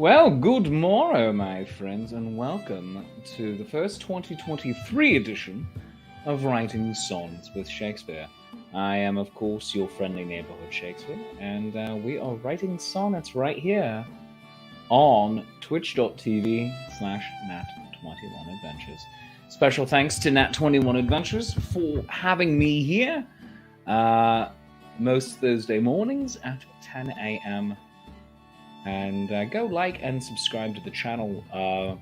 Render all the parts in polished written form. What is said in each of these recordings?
Well, good morrow, my friends, and welcome to the first 2023 edition of Writing Sonnets with Shakespeare. I am, of course, your friendly neighbourhood Shakespeare, and we are writing sonnets right here on twitch.tv/Nat21Adventures. Special thanks to Nat21 Adventures for having me here most Thursday mornings at 10 a.m. And go like and subscribe to the channel. Go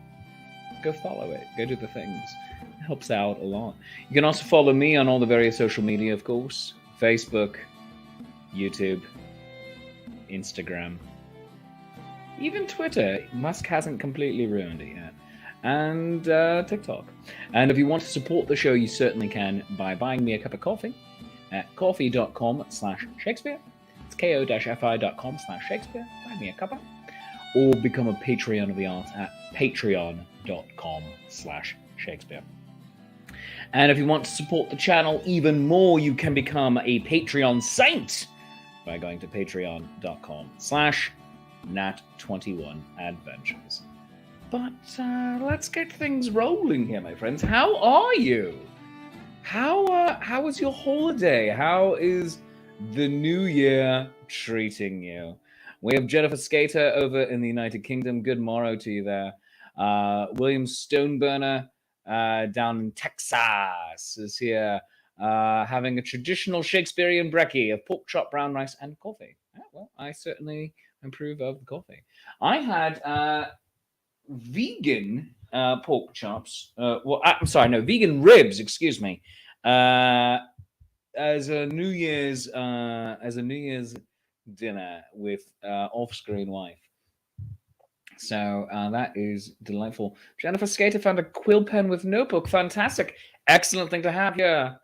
follow it. Go do the things. It helps out a lot. You can also follow me on all the various social media, of course. Facebook, YouTube, Instagram, even Twitter. Musk hasn't completely ruined it yet. And TikTok. And if you want to support the show, you certainly can by buying me a cup of coffee at coffee.com/Shakespeare. It's ko-fi.com/Shakespeare. Buy me a cuppa. Or become a Patreon of the arts at patreon.com/Shakespeare. And if you want to support the channel even more, you can become a Patreon saint by going to patreon.com/Nat21Adventures. But let's get things rolling here, my friends. How are you? How was your holiday? How is the new year treating you? We have Jennifer Skater over in the United Kingdom. Good morrow to you there. William Stoneburner down in Texas is here, having a traditional Shakespearean brekkie of pork chop, brown rice, and coffee. Well, I certainly approve of the coffee. I had vegan pork chops. Vegan ribs. Excuse me. As a New Year's dinner with off-screen wife. So that is delightful. Jennifer Skater found a quill pen with notebook. Fantastic. Excellent thing to have here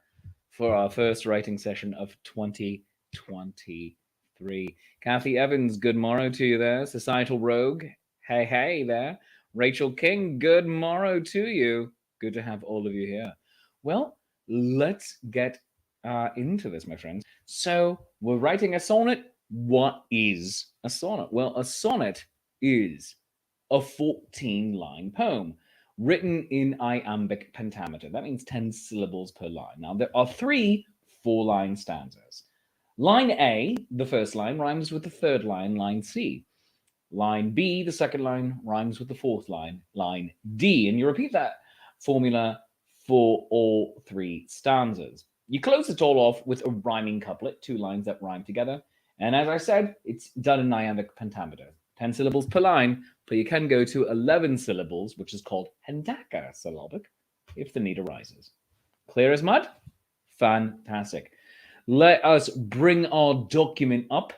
for our first writing session of 2023. Kathy Evans, good morrow to you there. Societal Rogue, hey there. Rachel King, good morrow to you. Good to have all of you here. Well, let's get into this, my friends. So we're writing a sonnet. What is a sonnet? Well, a sonnet is a 14-line poem written in iambic pentameter. That means 10 syllables per line. Now, there are 3 4-line stanzas. Line A, the first line, rhymes with the third line, line C. Line B, the second line, rhymes with the fourth line, line D. And you repeat that formula for all 3 stanzas. You close it all off with a rhyming couplet, 2 lines that rhyme together. And as I said, it's done in iambic pentameter. 10 syllables per line, but you can go to 11 syllables, which is called hendacasyllabic, if the need arises. Clear as mud? Fantastic. Let us bring our document up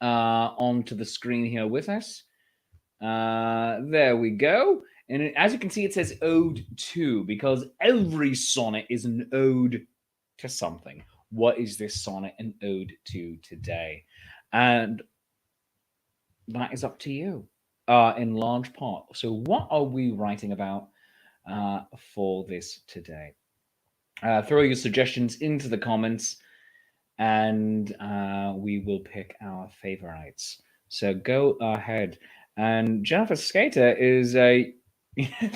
onto the screen here with us. There we go. And as you can see, it says Ode to, because every sonnet is an ode to something. What is this sonnet an ode to today? And that is up to you in large part. So what are we writing about for this today? Throw your suggestions into the comments and we will pick our favorites. So go ahead. And Jennifer Skater is the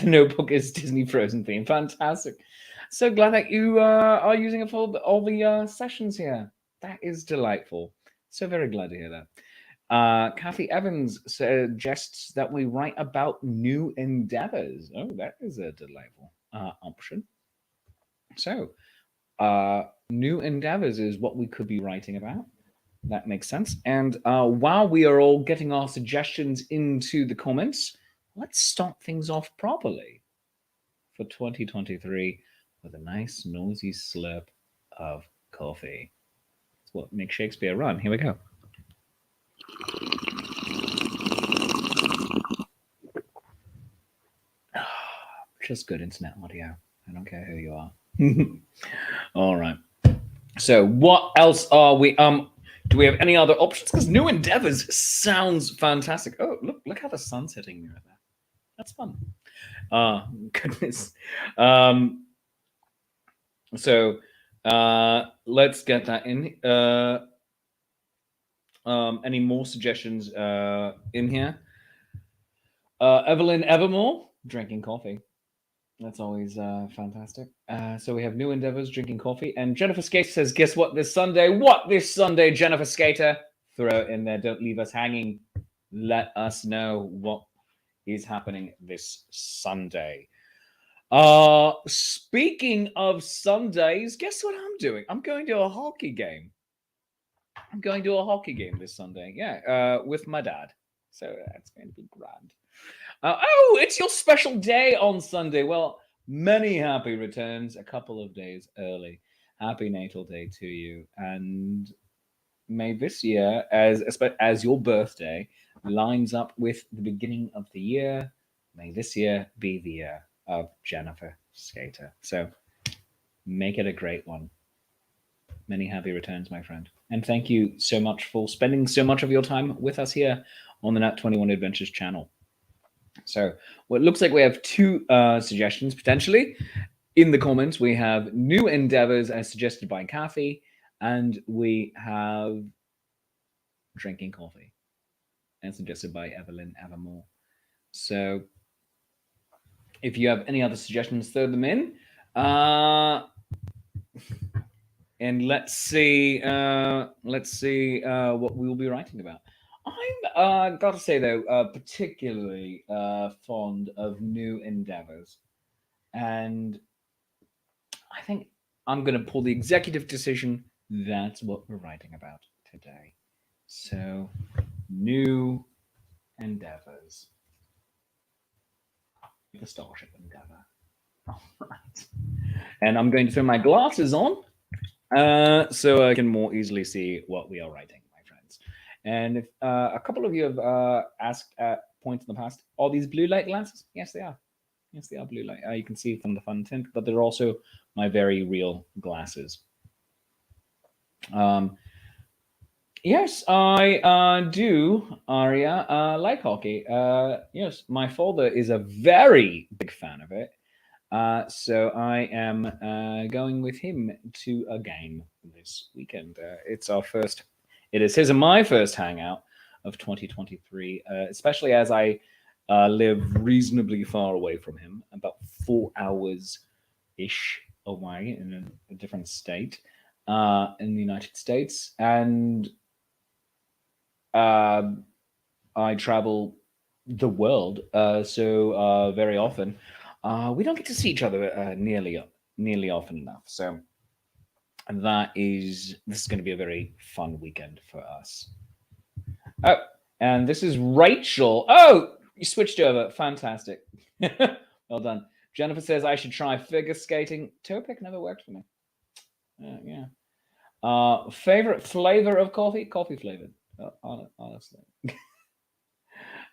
notebook is Disney Frozen theme. Fantastic. So glad that you are using it for all the sessions here. That is delightful. So very glad to hear that. Kathy Evans suggests that we write about new endeavors. Oh, that is a delightful option. So, new endeavors is what we could be writing about. That makes sense. And while we are all getting our suggestions into the comments, let's start things off properly for 2023 with a nice noisy slurp of coffee. That's what makes Shakespeare run. Here we go. Just good internet audio. I don't care who you are. All right. So what else are we? Do we have any other options? Because new endeavors sounds fantastic. Oh, look how the sun's hitting me right there. That's fun. Goodness. So let's get that in. Any more suggestions in here? Evelyn Evermore, drinking coffee. That's always fantastic. So we have new endeavors, drinking coffee. And Jennifer Skater says, guess what this Sunday? What this Sunday, Jennifer Skater? Throw it in there. Don't leave us hanging. Let us know what is happening this Sunday. Speaking of Sundays, guess what I'm doing? I'm going to a hockey game. I'm going to a hockey game this Sunday. Yeah, with my dad. So that's going to be grand. Oh, it's your special day on Sunday. Well, many happy returns, a couple of days early. Happy natal day to you, and may this year, as your birthday lines up with the beginning of the year, may this year be the year of Jennifer Skater. So make it a great one. Many happy returns, my friend. And thank you so much for spending so much of your time with us here on the Nat 21 Adventures channel. So, well, it looks like we have two suggestions potentially. In the comments, we have new endeavors as suggested by Kathy, and we have drinking coffee as suggested by Evelyn Evermore. So, if you have any other suggestions, throw them in. And let's see what we will be writing about. I'm got to say though, particularly fond of new endeavors, and I think I'm going to pull the executive decision. That's what we're writing about today. So, new endeavors. The Starship Endeavor. All right, and I'm going to throw my glasses on so I can more easily see what we are writing, my friends. And if a couple of you have asked at points in the past, are these blue light glasses? Yes, they are. Yes, they are blue light. You can see from the fun tint, but they're also my very real glasses. Yes, I do, Arya, like hockey. Yes, my father is a very big fan of it. So I am going with him to a game this weekend. It's our first. It is his and my first hangout of 2023, especially as I live reasonably far away from him, about 4 hours ish away in a different state in the United States, and I travel the world so very often. We don't get to see each other nearly often enough. So this is going to be a very fun weekend for us. Oh, and this is Rachel. Oh, you switched over. Fantastic. Well done. Jennifer says I should try figure skating. Toe pick never worked for me. Yeah. Favorite flavor of coffee? Coffee flavored. Honestly.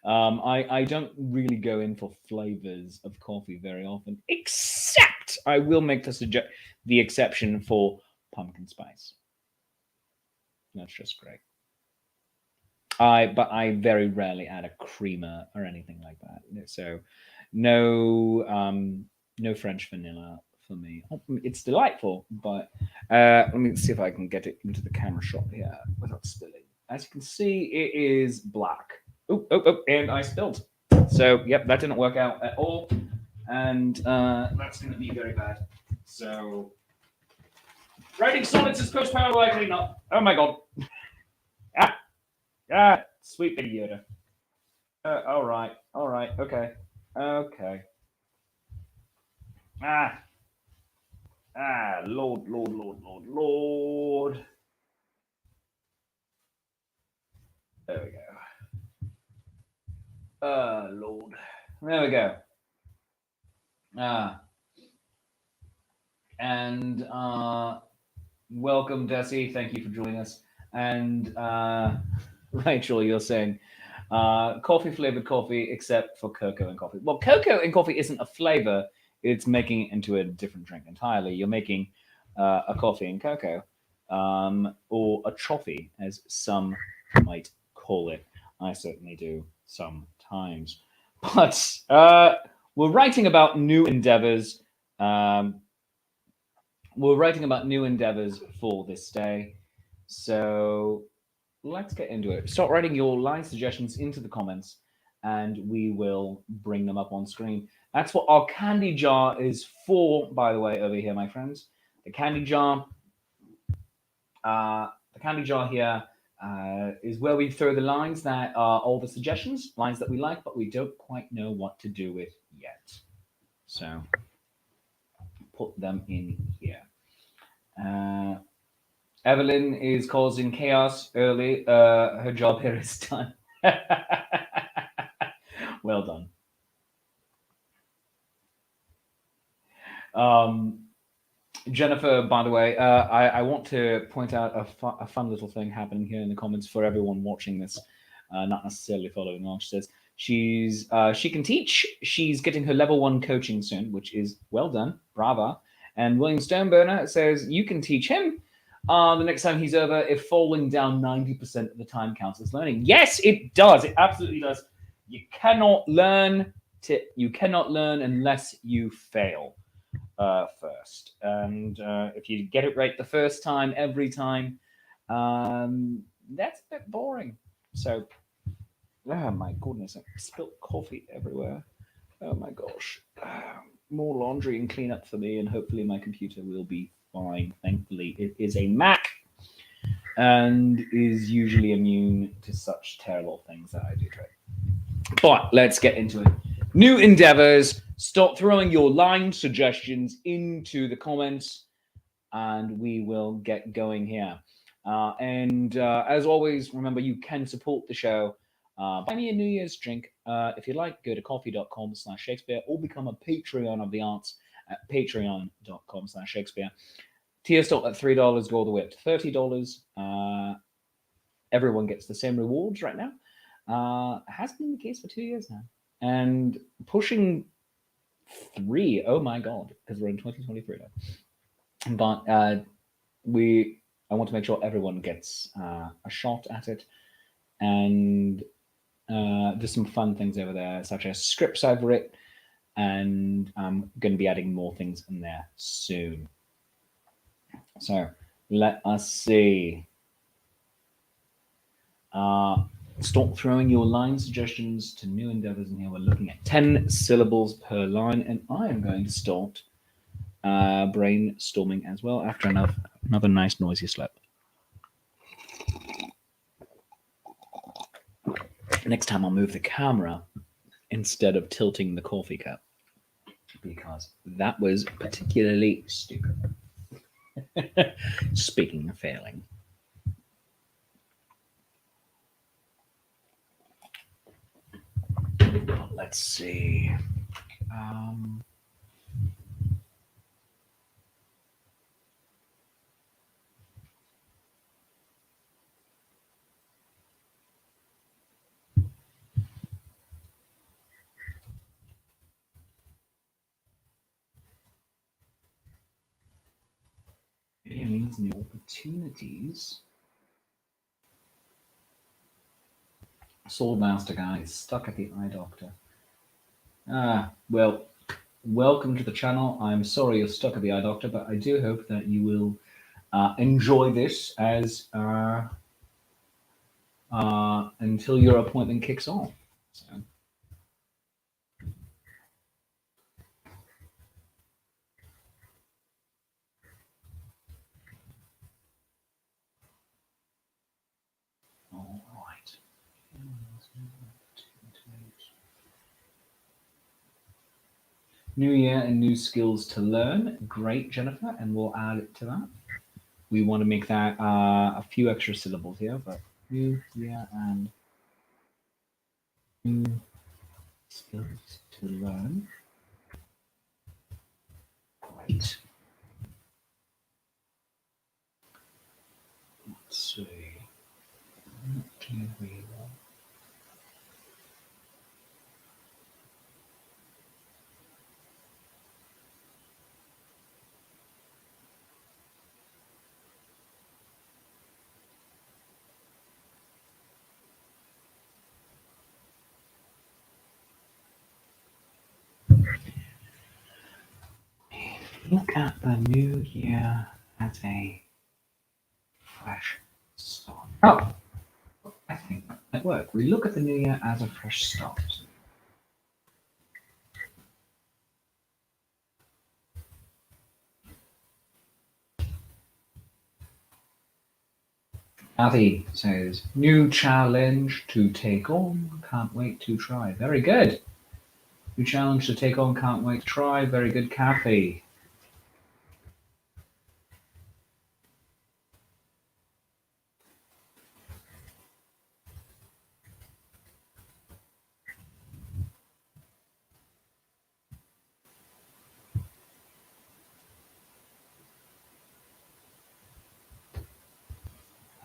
I don't really go in for flavors of coffee very often, except I will make the exception for pumpkin spice. That's just great. But I very rarely add a creamer or anything like that. So no French vanilla for me. It's delightful, but let me see if I can get it into the camera shot here without spilling. As you can see, it is black. Oh, and I spilled. So, yep, that didn't work out at all. And that's going to be very bad. So, writing sonnets is postponed likely not. Oh my god. Sweet big Yoda. All right, okay. Lord. There we go. Lord. There we go. And welcome, Desi. Thank you for joining us. And Rachel, you're saying coffee flavored coffee, except for cocoa and coffee. Well, cocoa and coffee isn't a flavor; it's making it into a different drink entirely. You're making a coffee and cocoa, or a choffee, as some might call it. I certainly do sometimes. But we're writing about new endeavors. We're writing about new endeavors for this day. So let's get into it. Start writing your line suggestions into the comments, and we will bring them up on screen. That's what our candy jar is for, by the way, over here, my friends. The candy jar, here is where we throw the lines that are all the suggestions, lines that we like, but we don't quite know what to do with yet. So put them in here. Evelyn is causing chaos early. Her job here is done. Well done. Jennifer, by the way, I want to point out a fun little thing happening here in the comments for everyone watching this, not necessarily following along. She says she can teach. She's getting her level 1 coaching soon, which is well done, brava. And William Stoneburner says you can teach him the next time he's over if falling down 90% of the time counts as learning. Yes, it does. It absolutely does. You cannot learn unless you fail first. And if you get it right the first time, every time, that's a bit boring. So, oh my goodness, I spilled coffee everywhere. Oh my gosh. More laundry and cleanup for me, and hopefully my computer will be fine. Thankfully, it is a Mac and is usually immune to such terrible things that I do to it. But let's get into it. New endeavors. Stop throwing your line suggestions into the comments, and we will get going here. As always, remember you can support the show. Buy me a New Year's drink. If you like, go to coffee.com/Shakespeare or become a Patreon of the arts at patreon.com/Shakespeare. Tier stop at $3, go all the way up to $30. Everyone gets the same rewards right now. It has been the case for 2 years now. And pushing 3, oh my god, because we're in 2023 now. But I want to make sure everyone gets a shot at it. And there's some fun things over there, such as scripts I've written, and I'm going to be adding more things in there soon. So let us see. Stop throwing your line suggestions to new endeavors in here. We're looking at 10 syllables per line, and I am going to start brainstorming as well after another nice noisy slip. Next time I'll move the camera instead of tilting the coffee cup, because that was particularly stupid. Speaking of failing. Let's see. It means new opportunities. Swordmaster guy is stuck at the eye doctor. Well, welcome to the channel. I'm sorry you're stuck at the eye doctor, but I do hope that you will enjoy this as until your appointment kicks off. So. All right. New year and new skills to learn. Great, Jennifer, and we'll add it to that. We want to make that a few extra syllables here, but new year and new skills to learn. Great. Let's see. Look at the new year as a fresh start. Oh, I think that might work. We look at the new year as a fresh start. Avi says, new challenge to take on, can't wait to try. Very good. New challenge to take on, can't wait to try. Very good, Kathy.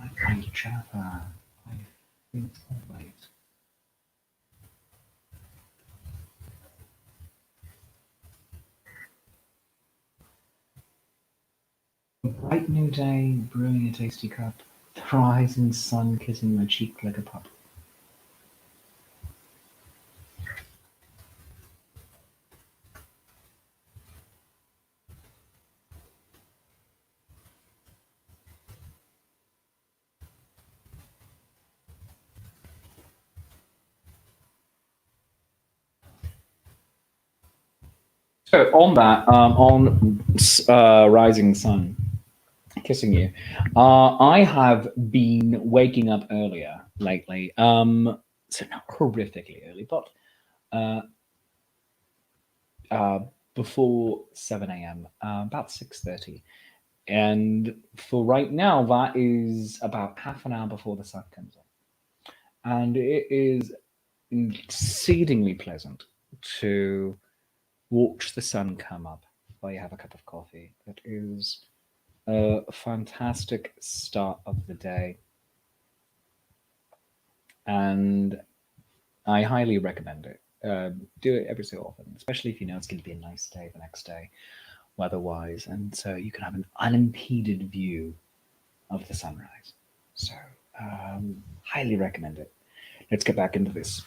I find Java. I think always. A bright new day, brewing a tasty cup. The rising sun kissing my cheek like a pup. So on that, on rising sun kissing you, I have been waking up earlier lately. So not horrifically early, but uh, uh, before 7 a.m., about 6:30. And for right now, that is about half an hour before the sun comes up. And it is exceedingly pleasant to watch the sun come up while you have a cup of coffee. It is a fantastic start of the day, and I highly recommend it. Do it every so often, especially if you know it's going to be a nice day the next day, weather-wise, and so you can have an unimpeded view of the sunrise. So, highly recommend it. Let's get back into this.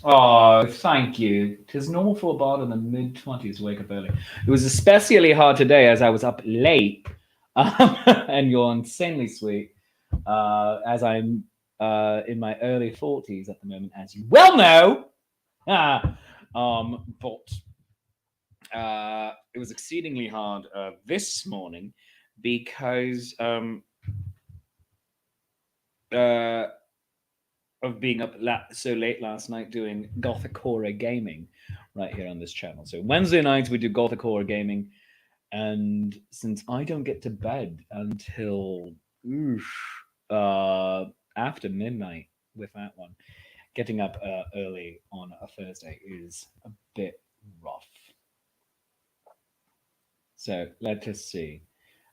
Oh, thank you. Tis normal for a bard in the mid-20s to wake up early. It was especially hard today as I was up late, and you're insanely sweet, as I'm in my early 40s at the moment, as you well know. But it was exceedingly hard this morning because uh, of being up so late last night doing Gothic horror gaming right here on this channel. So Wednesday nights we do Gothic horror gaming, and since I don't get to bed until uh, after midnight with that one, getting up early on a Thursday is a bit rough. So let us see.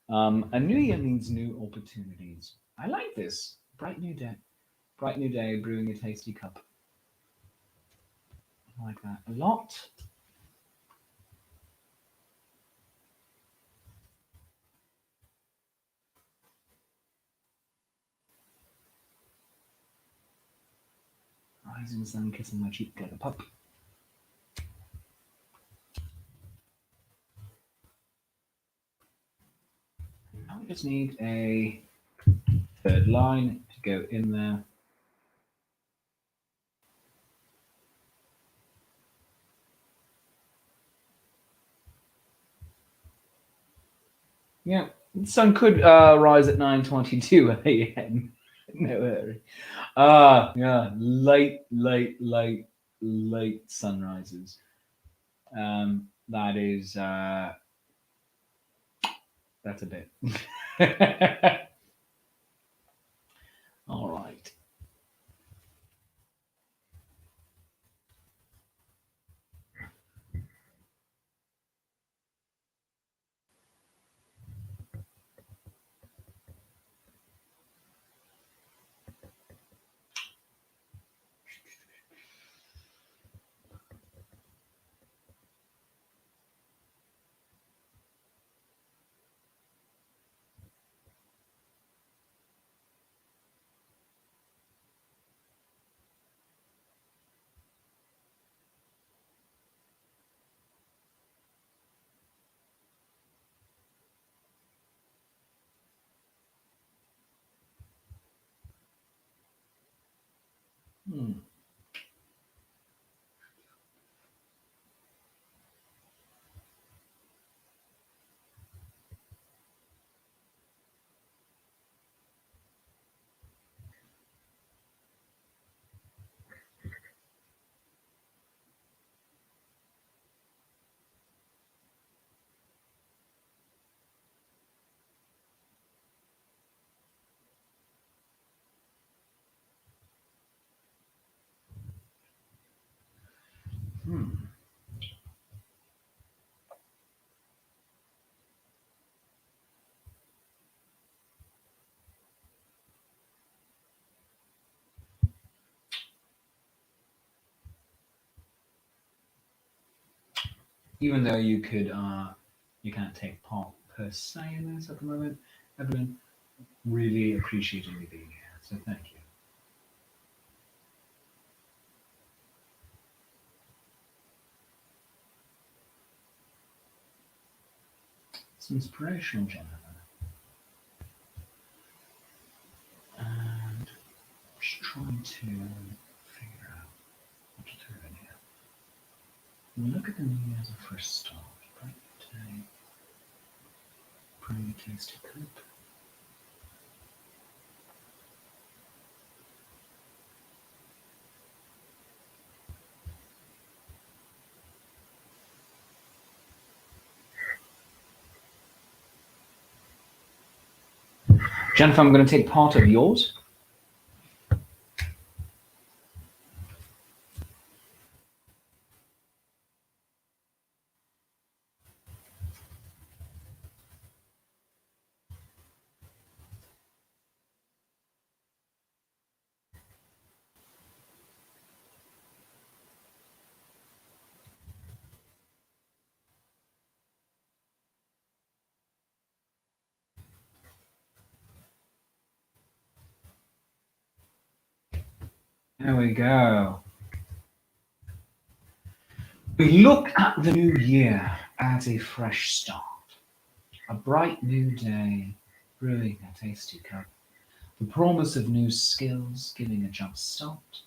A new year means new opportunities. I like this. Bright new day. Bright new day, brewing a tasty cup. I like that a lot. Rising sun kissing my cheek like a pup. Now we just need a third line to go in there. Yeah, the sun could rise at 9:22 a.m. No hurry. Yeah, late sunrises. That is that's a bit. All right. Hmm. even though you can't take part per se in this at the moment. Evelyn, really appreciating you being here, so thank you. It's inspirational, Jennifer. And just trying to figure out what to throw in here. Look at the new year as a fresh start. Bright day, pretty tasty cook. Jennifer, I'm going to take part of yours. There we go. We look at the new year as a fresh start. A bright new day, brewing a tasty cup. The promise of new skills giving a jump start.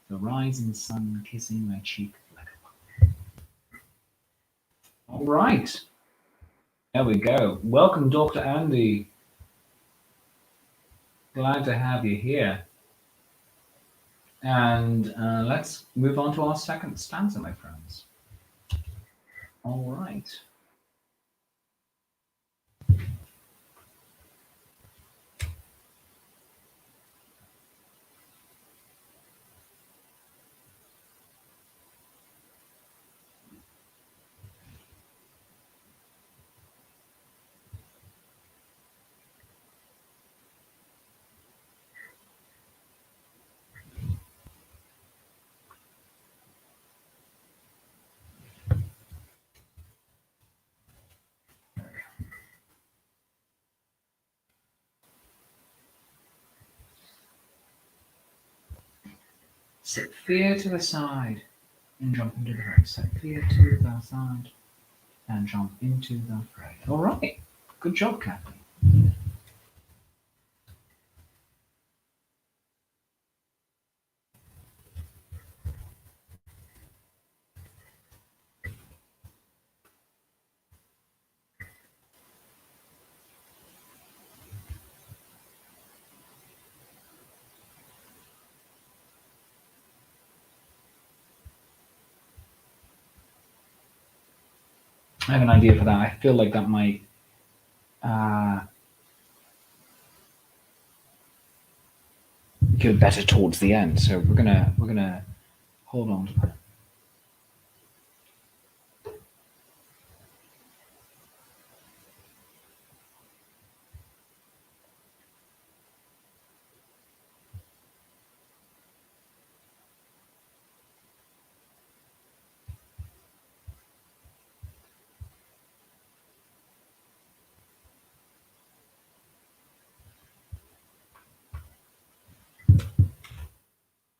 The rising sun kissing my cheek like a bug. All right. There we go. Welcome, Dr. Andy. Glad to have you here. And let's move on to our second stanza, my friends. All right. Set fear to the side and jump into the fray. Set fear to the side and jump into the fray. All right. Good job, Kathy. I have an idea for that. I feel like that might go better towards the end. So we're gonna hold on to that.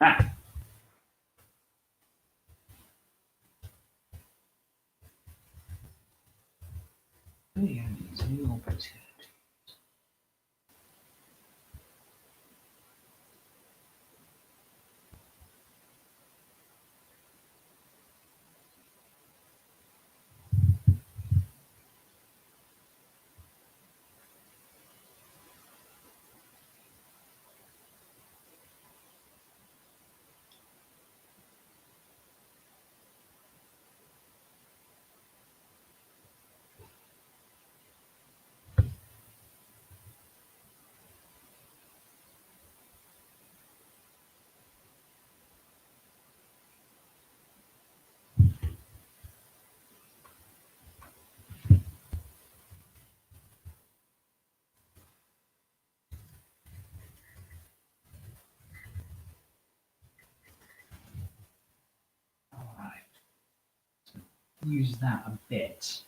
Ah, yeah, new opportunity. use that a bit.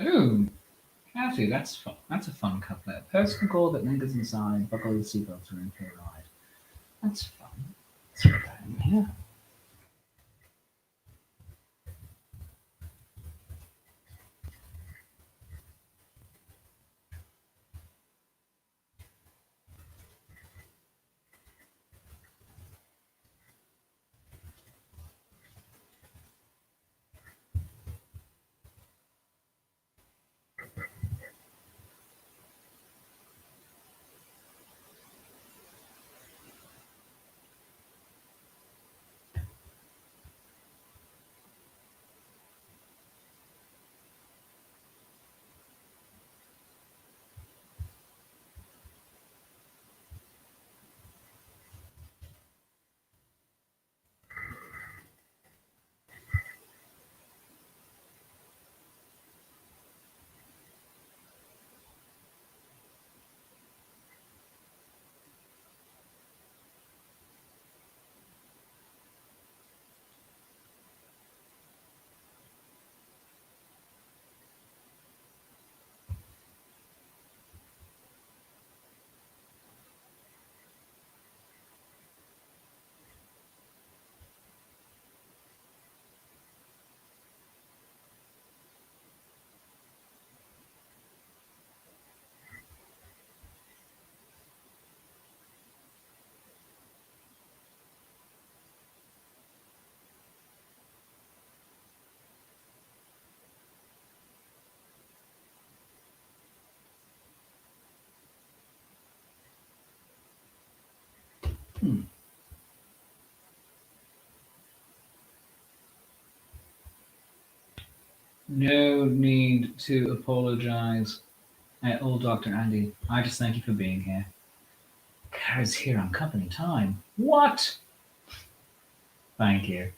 Ooh, Kathy, that's fun. That's a fun couplet. A personal goal that lingers inside. Buckle the seatbelts are in for a ride. That's fun. Let's put that in here. Hmm. No need to apologize at all, Dr. Andy. I just thank you for being here. Kara's here on company time. What? Thank you.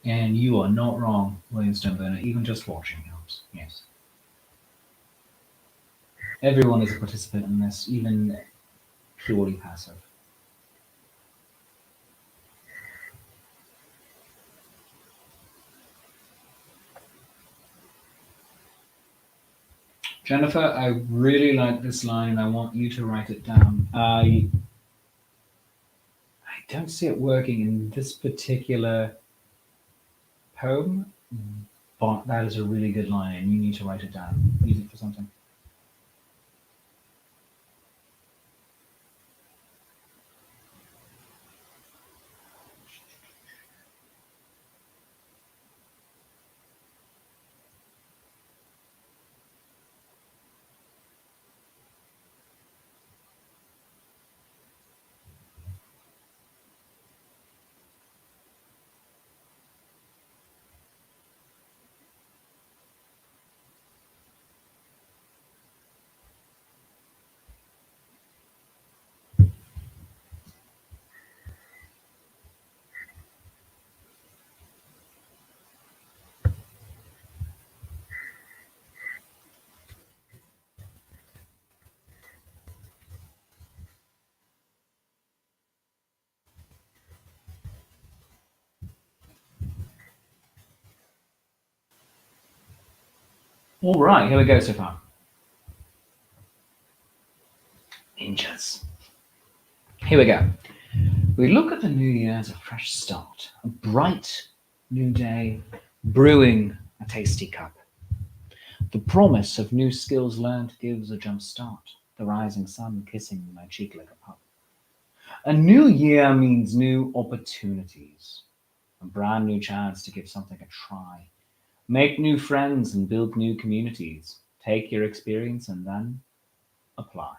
And you are not wrong, William Stoneburner. Even just watching helps. Yes. Everyone is a participant in this, even purely passive. Jennifer, I really like this line and I want you to write it down. I don't see it working in this particular poem, but that is a really good line and you need to write it down. Use it for something. All right, here we go so far. Ninjas. Here we go. We look at the new year as a fresh start, a bright new day, brewing a tasty cup. The promise of new skills learned gives a jump start, the rising sun kissing my cheek like a pup. A new year means new opportunities, a brand new chance to give something a try. Make new friends and build new communities. Take your experience and then apply.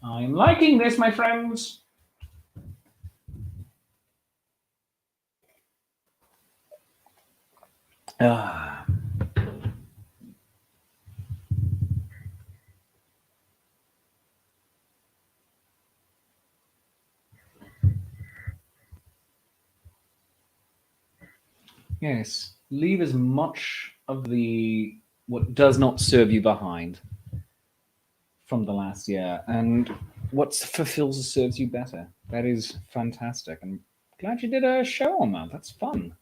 I'm liking this, my friends. Ah, yes. Leave as much of the what does not serve you behind from the last year, and what fulfills and serves you better. That is fantastic. I'm glad you did a show on that. That's fun.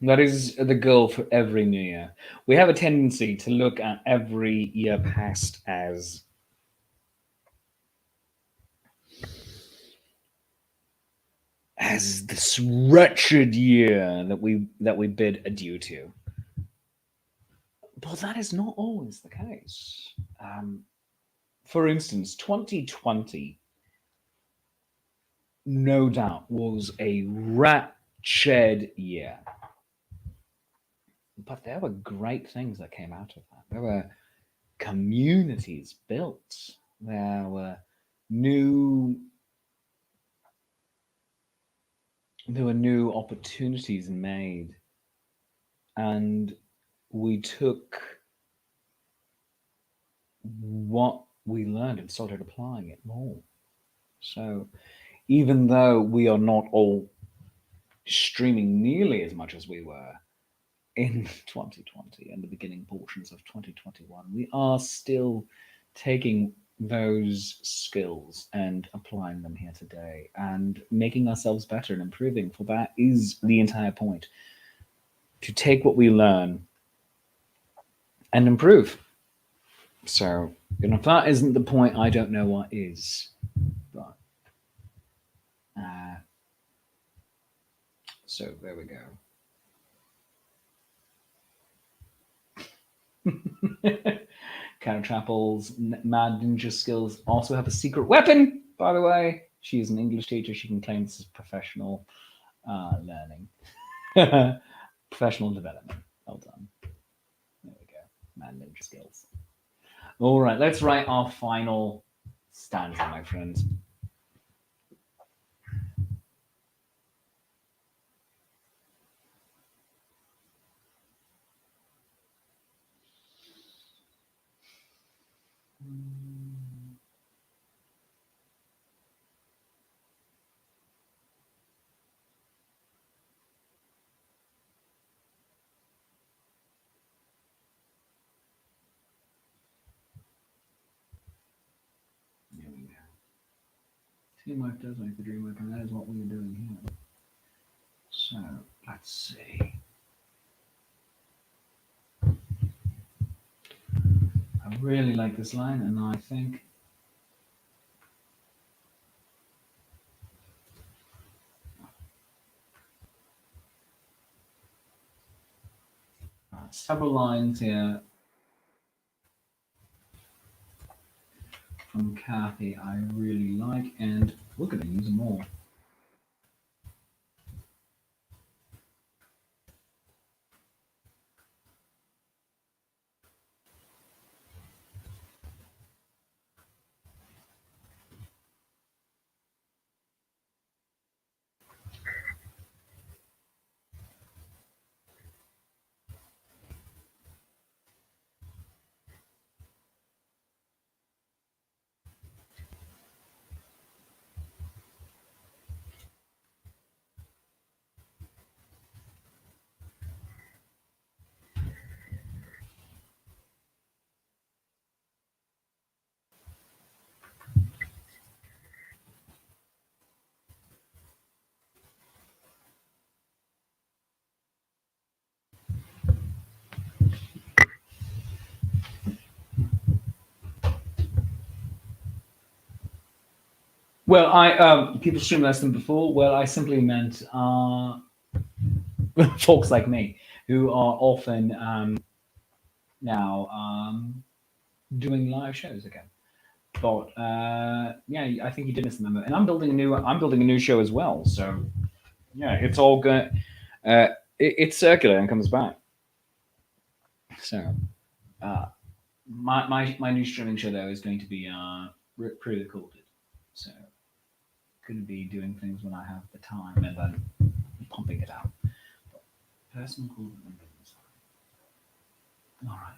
That is the goal for every new year. We have a tendency to look at every year past as this wretched year that we bid adieu to. But that is not always the case. For instance, 2020, no doubt, was a wretched year. But there were great things that came out of that. There were communities built. There were new there were new opportunities made, and we took what we learned and started applying it more. So even though we are not all streaming nearly as much as we were in 2020 and the beginning portions of 2021, we are still taking those skills and applying them here today and making ourselves better and improving. For that is the entire point, to take what we learn and improve. So, if that isn't the point, I don't know what is. But uh, so there we go. Karen Chappell's Mad Ninja skills also have a secret weapon, by the way. She is an English teacher. She can claim this as professional learning, professional development. Well done. There we go. Mad Ninja skills. All right, let's write our final stanza, my friends. Here we go. Teamwork does make the dream work, and that is what we are doing here. So let's see. I really like this line, and I think several lines here from Kathy I really like, and we're going to use them all. Well, I people stream less than before. Well, I simply meant folks like me who are often now doing live shows again. But yeah, I think you did miss the memo. And I'm building a new show as well. So yeah, it's all good. It's circular and comes back. So uh, my new streaming show though is going to be pre-recorded. So going to be doing things when I have the time and then pumping it out. But personal call number. All right.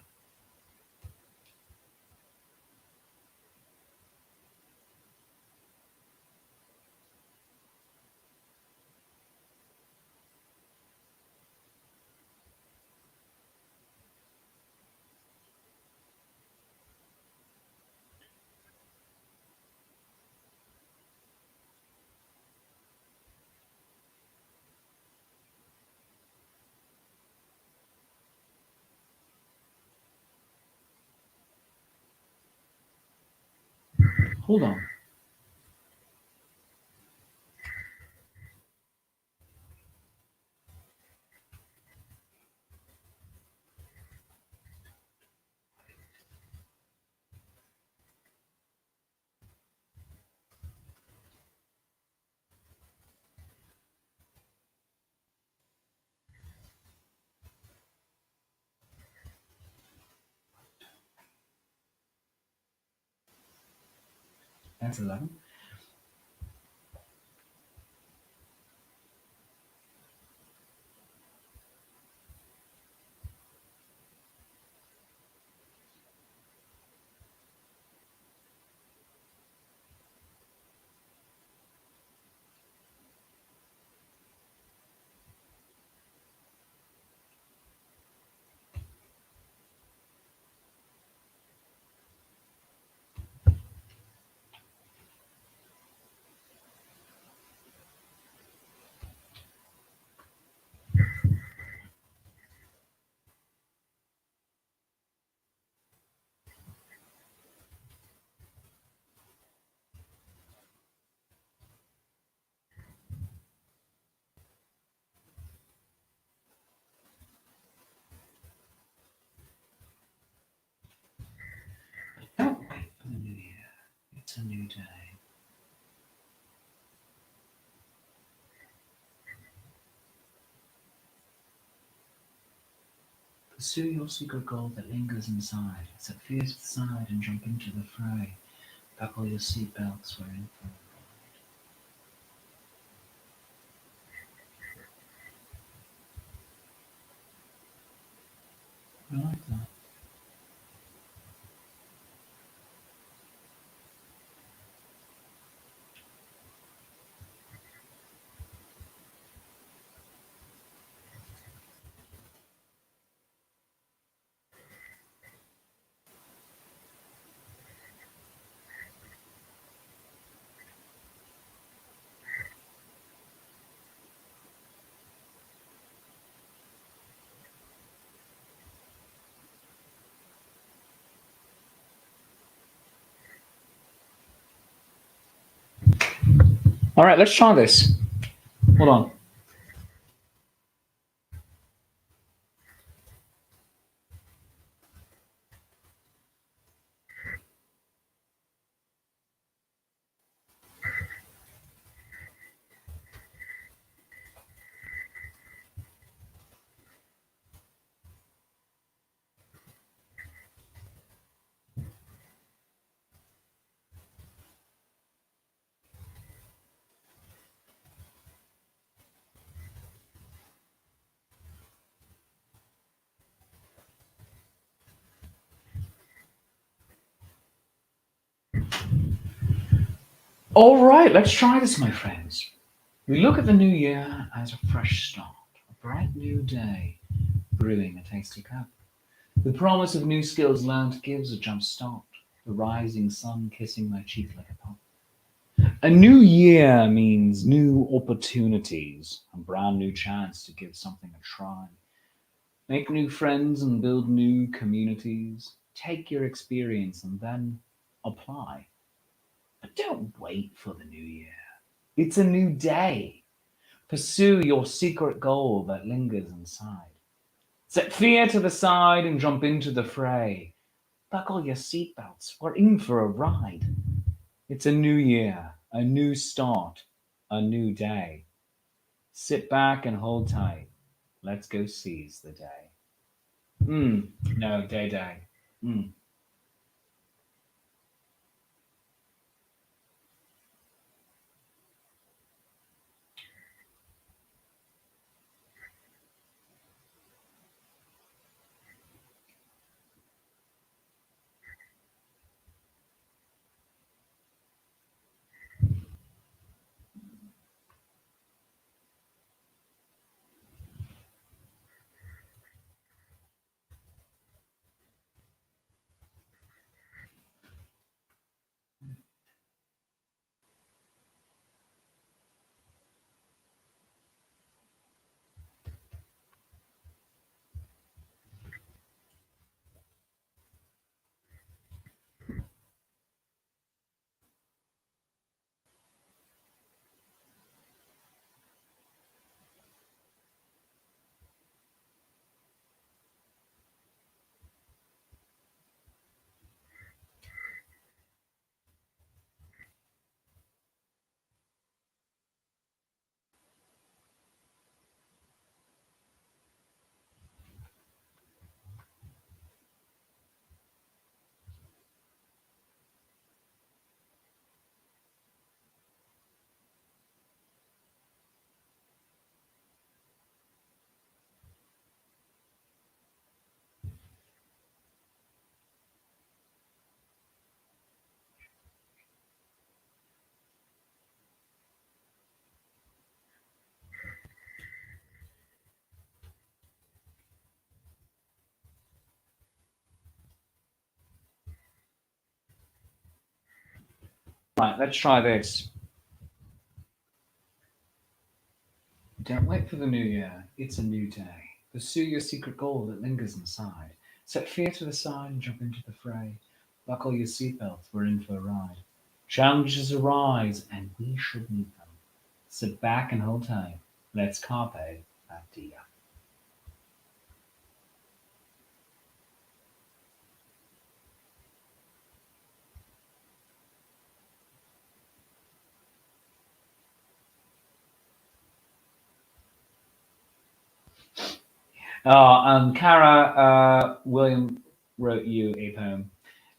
Hold on. That's 11. Oh, a new year. It's a new day. Pursue your secret goal that lingers inside. Set fears aside and jump into the fray. Buckle your seatbelts. We're in for a ride. I like that. All right, let's try this. Hold on. All right, let's try this, my friends. We look at the new year as a fresh start, a bright new day, brewing a tasty cup. The promise of new skills learned gives a jump start, the rising sun kissing my cheek like a pulse. A new year means new opportunities, a brand new chance to give something a try. Make new friends and build new communities. Take your experience and then apply. But don't wait for the new year. It's a new day. Pursue your secret goal that lingers inside. Set fear to the side and jump into the fray. Buckle your seatbelts. We're in for a ride. It's a new year, a new start, a new day. Sit back and hold tight. Let's go seize the day. No, day. Mm. Right, let's try this. Don't wait for the new year. It's a new day. Pursue your secret goal that lingers inside. Set fear to the side and jump into the fray. Buckle your seatbelts. We're in for a ride. Challenges arise, and we should meet them. Sit back and hold tight. Let's carpe that diem. Cara William wrote you a poem.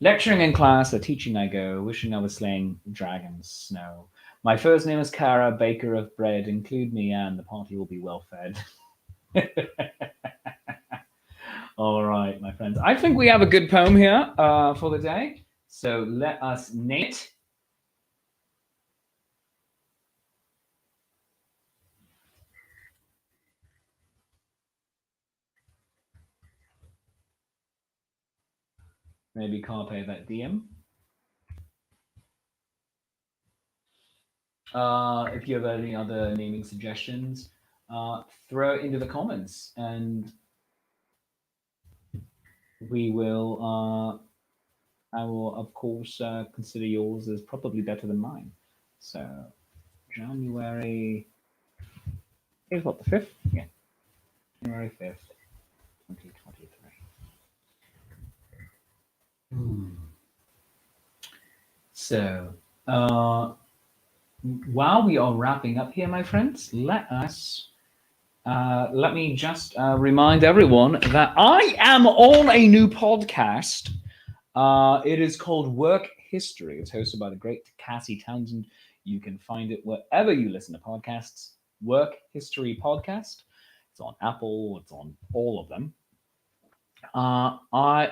Lecturing in class or teaching I go, wishing I was slaying dragons snow. My first name is Cara, baker of bread. Include me and the party will be well fed. All right, my friends. I think we have a good poem here for the day. So let us name it. Maybe carpe that diem. If you have any other naming suggestions, throw it into the comments, and we will. I will, of course, consider yours as probably better than mine. So January is what, the 5th? Yeah, January 5th, 2023. So, while we are wrapping up here, my friends, let me just remind everyone that I am on a new podcast. It is called Work History. It's hosted by the great Cassie Townsend. You can find it wherever you listen to podcasts. Work History Podcast. It's on Apple. It's on all of them. I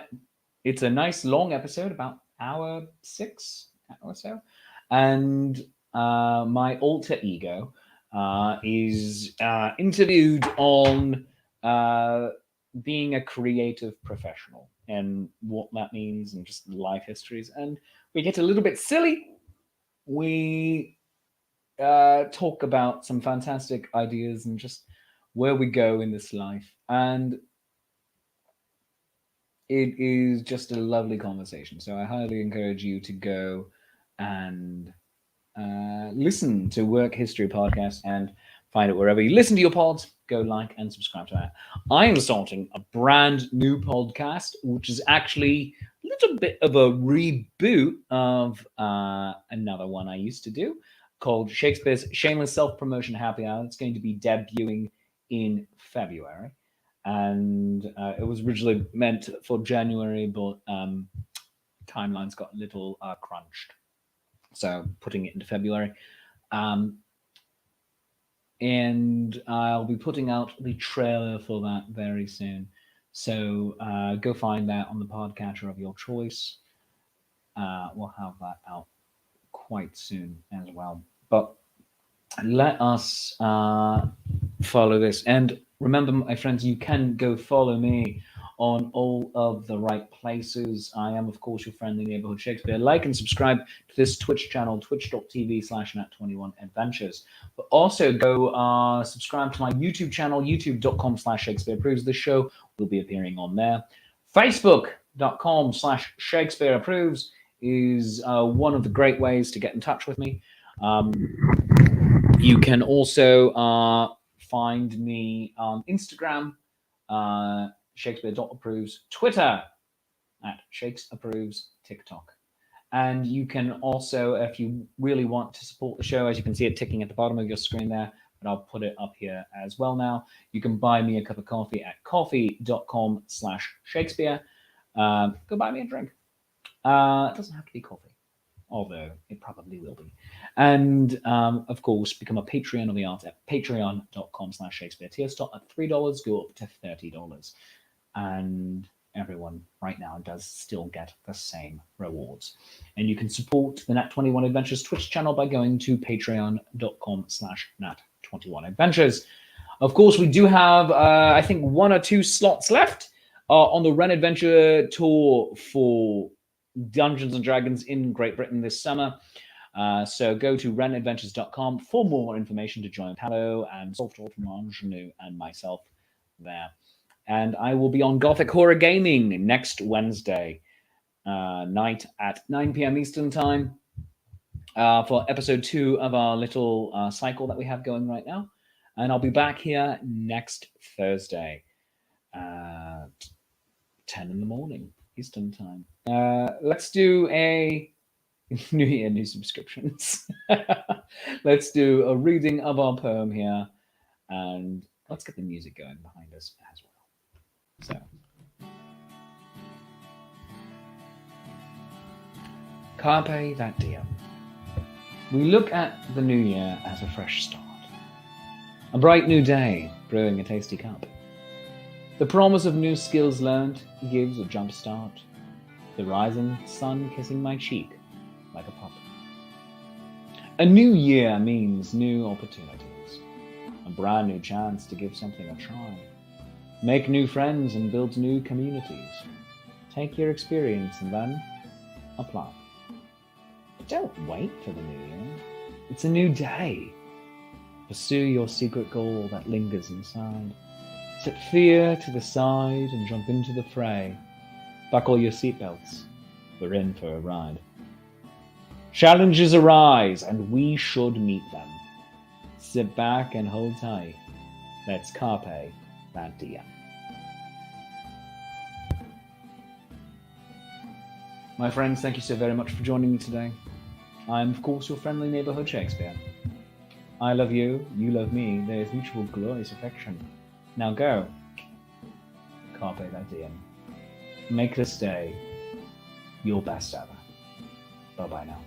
It's a nice long episode, about hour 6 or so, and my alter ego is interviewed on being a creative professional and what that means and just life histories. And we get a little bit silly. We talk about some fantastic ideas and just where we go in this life. And it is just a lovely conversation. So I highly encourage you to go and listen to Work History Podcast and find it wherever you listen to your pods. Go like and subscribe to that. I am starting a brand new podcast, which is actually a little bit of a reboot of another one I used to do called Shakespeare's Shameless Self-Promotion Happy Hour. It's going to be debuting in February. And it was originally meant for January, but timelines got a little crunched. So putting it into February. And I'll be putting out the trailer for that very soon. So go find that on the podcatcher of your choice. We'll have that out quite soon as well. But let us follow this. And remember, my friends, you can go follow me on all of the right places. I am, of course, your friendly neighborhood Shakespeare. Like and subscribe to this Twitch channel, twitch.tv/nat21adventures. But also go subscribe to my YouTube channel, youtube.com/Shakespeare Approves. This show will be appearing on there. Facebook.com/Shakespeare Approves is one of the great ways to get in touch with me. You can also find me on Instagram, Shakespeare.approves, Twitter @ShakesApproves, TikTok. And you can also, if you really want to support the show, as you can see it ticking at the bottom of your screen there, but I'll put it up here as well now. You can buy me a cup of coffee at coffee.com/Shakespeare. Go buy me a drink. It doesn't have to be coffee, although it probably will be. And of course, become a Patreon of the art at patreon.com/Shakespeare. Tier start at $3, go up to $30. And everyone right now does still get the same rewards. And you can support the Nat21 Adventures Twitch channel by going to patreon.com/Nat21Adventures. Of course, we do have, I think, 1 or 2 slots left on the Ren Adventure tour for Dungeons and Dragons in Great Britain this summer. So go to renadventures.com for more information to join Paolo and Software from Ingenue and myself there. And I will be on Gothic Horror Gaming next Wednesday night at 9 p.m. Eastern Time for episode 2 of our little cycle that we have going right now. And I'll be back here next Thursday at 10 in the morning Eastern Time. Let's do a New Year, new subscriptions. Let's do a reading of our poem here. And let's get the music going behind us as well. So, Carpe that diem. We look at the new year as a fresh start. A bright new day, brewing a tasty cup. The promise of new skills learned gives a jump start. The rising sun kissing my cheek like a pup. A new year means new opportunities. A brand new chance to give something a try. Make new friends and build new communities. Take your experience and then apply. But don't wait for the new year. It's a new day. Pursue your secret goal that lingers inside. Set fear to the side and jump into the fray. Buckle your seatbelts. We're in for a ride. Challenges arise and we should meet them. Sit back and hold tight. Let's carpe that diem. My friends, thank you so very much for joining me today. I'm, of course, your friendly neighborhood Shakespeare. I love you, you love me, there is mutual glorious affection. Now go, carpe that diem. Make this day your best ever. Bye-bye now.